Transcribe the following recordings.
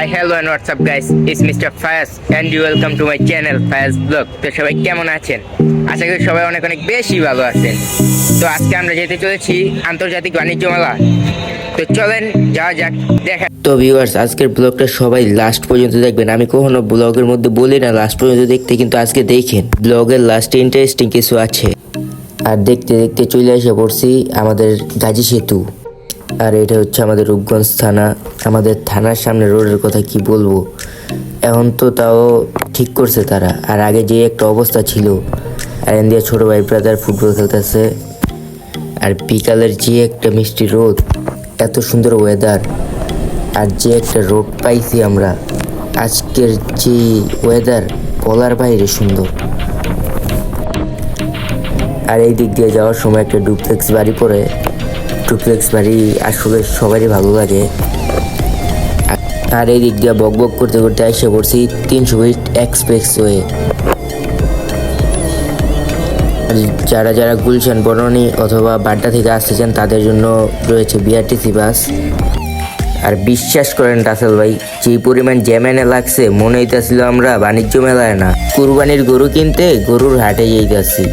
Hi, hello and what's up guys? It's Mr. Fayaz and you welcome to my channel Fayaz Vlog. তো সবাই কেমন আছেন? আশা করি সবাই অনেক অনেক বেশি ভালো আছেন। তো আজকে আমরা যেতে চলেছি আন্তর্জাতিক বাণিজ্য মেলা। তো চলেন যাওয়া যাক দেখা। তো ভিউয়ার্স, আজকের ব্লগটা সবাই লাস্ট পর্যন্ত দেখবেন। আমি কখনো ব্লগের মধ্যে বলি না লাস্ট পর্যন্ত দেখতে, কিন্তু আজকে দেখেন ব্লগের লাস্টে ইন্টারেস্টিং কিছু আছে। আর দেখতে দেখতে চলে এসে পড়ছি আমাদের গাজী সেতু। আর এটা হচ্ছে আমাদের রূপগঞ্জ থানা। আমাদের থানার সামনে রোডের কথা কি বলবো, এখন তো তাও ঠিক করছে তারা। আর আগে যে একটা অবস্থা ছিল, আর ইন্ডিয়া ছোট ভাই ব্রাদার ফুটবল খেলতেছে। আর বিকালের যে একটা মিষ্টি রোদ, এত সুন্দর ওয়েদার, আর যে একটা রোদ পাইছি আমরা, আজকের যে ওয়েদার বলার বাইরে সুন্দর। আর এই দিক দিয়ে যাওয়ার সময় একটা ডুপ্লেক্স বাড়ি পড়ে। ডুপ্লেক্স বাড়ি আসলে সবারই ভালো লাগে। আর এই দিক দিয়ে বক বক করতে করতে এসে পড়ছি 300 ফিট এক্সপ্রেসওয়ে। যারা যারা গুলশান বনানী অথবা বাড্ডা থেকে আসতে চান তাদের জন্য রয়েছে বিআরটিসি বাস। আর বিশ্বাস করেন রাসেল ভাই, যে পরিমাণ জ্যামেনে লাগছে মনে হইতেছিল আমরা বাণিজ্য মেলায় না, কুরবানির গরু কিনতে গরুর হাটে যাইতেছি।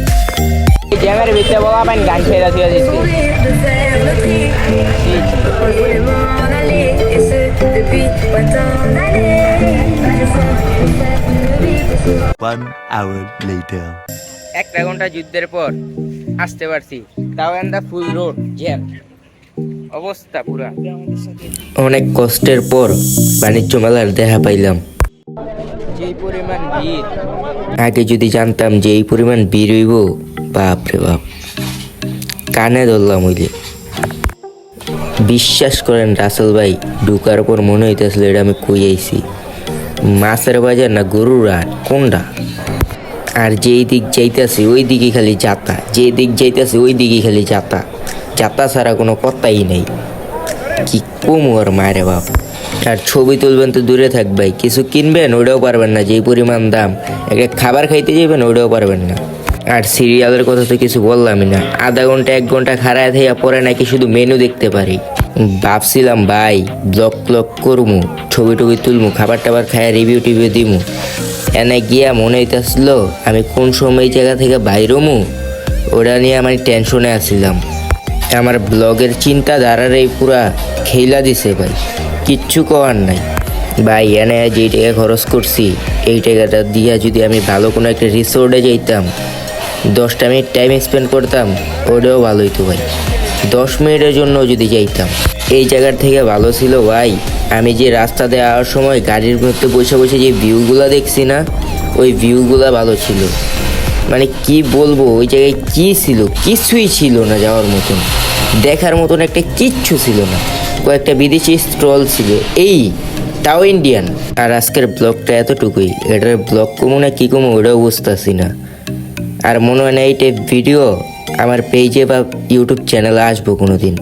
জ্যামের ভিতরে বলা পাইন গান খেয়ে দিয়েছি। 1 hour later. একটা ঘন্টা যুদ্ধের পর আসতে পারছি, তাও এন্ডা ফুল রোড জ্যাম অবস্থা পুরা। অনেক কষ্টের পর বাণিজ্য মেলার দেখা পাইলাম। যে পরিমাণ ভিড়, আগে যদি জানতাম যে এই পরিমাণ ভিড় হইব, বাপ রে বাপ, কানে ধরলাম হইলে। বিশ্বাস করেন রাসেল ভাই, ঢুকার পর মনে হইতেছিল এটা আমি কই আইছি, মাছের বাজার না গরুর হাট কোনটা। আর যেই দিক যাইতেছি ওই দিকে খালি যাতা, যে দিক যাইতেছি ওই দিকে খালি যাতা, যাতা ছাড়া কোনো কথাই নেই। কি কম ওর মায়ের বাপ। আর ছবি তুলবেন তো দূরে থাক ভাই, কিছু কিনবেন ওইটাও পারবেন না, যেই পরিমাণ দাম। একটা খাবার খাইতে যাবেন ওইটাও পারবেন না। আর সিরিয়ালের কথা তো কিছু বললামই না, আধা ঘন্টা 1 ঘন্টা খাড়ায় থাইয়া পরে নাকি শুধু মেনু দেখতে পারি। ভাবছিলাম ভাই ব্লগ ক্লগ করমু, ছবি টবি তুলমু, খাবার টাবার খাইয়া রিভিউ টিভিউ দিমু। এনে গিয়া মনে হইতেছিল আমি কোন সময় এই জায়গা থেকে বাইরমু, ওটা নিয়ে আমি টেনশনে আসছিলাম। আমার ব্লগের চিন্তাধারার এই পুরা খেলা দিছে ভাই, কিচ্ছু করার নাই ভাই। এনে যেই টাকা খরচ করছি, এই টাকাটা দিয়া যদি আমি ভালো কোনো একটা রিসোর্টে যাইতাম, 10টা মিনিট টাইম স্পেন্ড করতাম, ওটাও ভালো হইতো ভাই। 10 মিনিটের জন্য যদি যাইতাম, এই জায়গার থেকে ভালো ছিল ভাই আমি যে রাস্তা দিয়ে আসার সময় গাড়ির মধ্যে বসে বসে যে ভিউগুলো দেখছি না, ওই ভিউগুলো ভালো ছিল। মানে কি বলবো, ওই জায়গায় কি ছিল, কিছুই ছিল না যাওয়ার মতন, দেখার মতন একটা কিচ্ছু ছিল না। কয়েকটা বিদেশি স্টল ছিল, এই তাও ইন্ডিয়ান। আর আজকের ব্লগটা এতটুকুই। এটার ব্লগ কমো না কি কমো ওটাও বুঝতেছি না। আর মনে হয় না এই টাইপ ভিডিও আমার পেজে বা ইউটিউব চ্যানেলে আসবো কোনো দিন।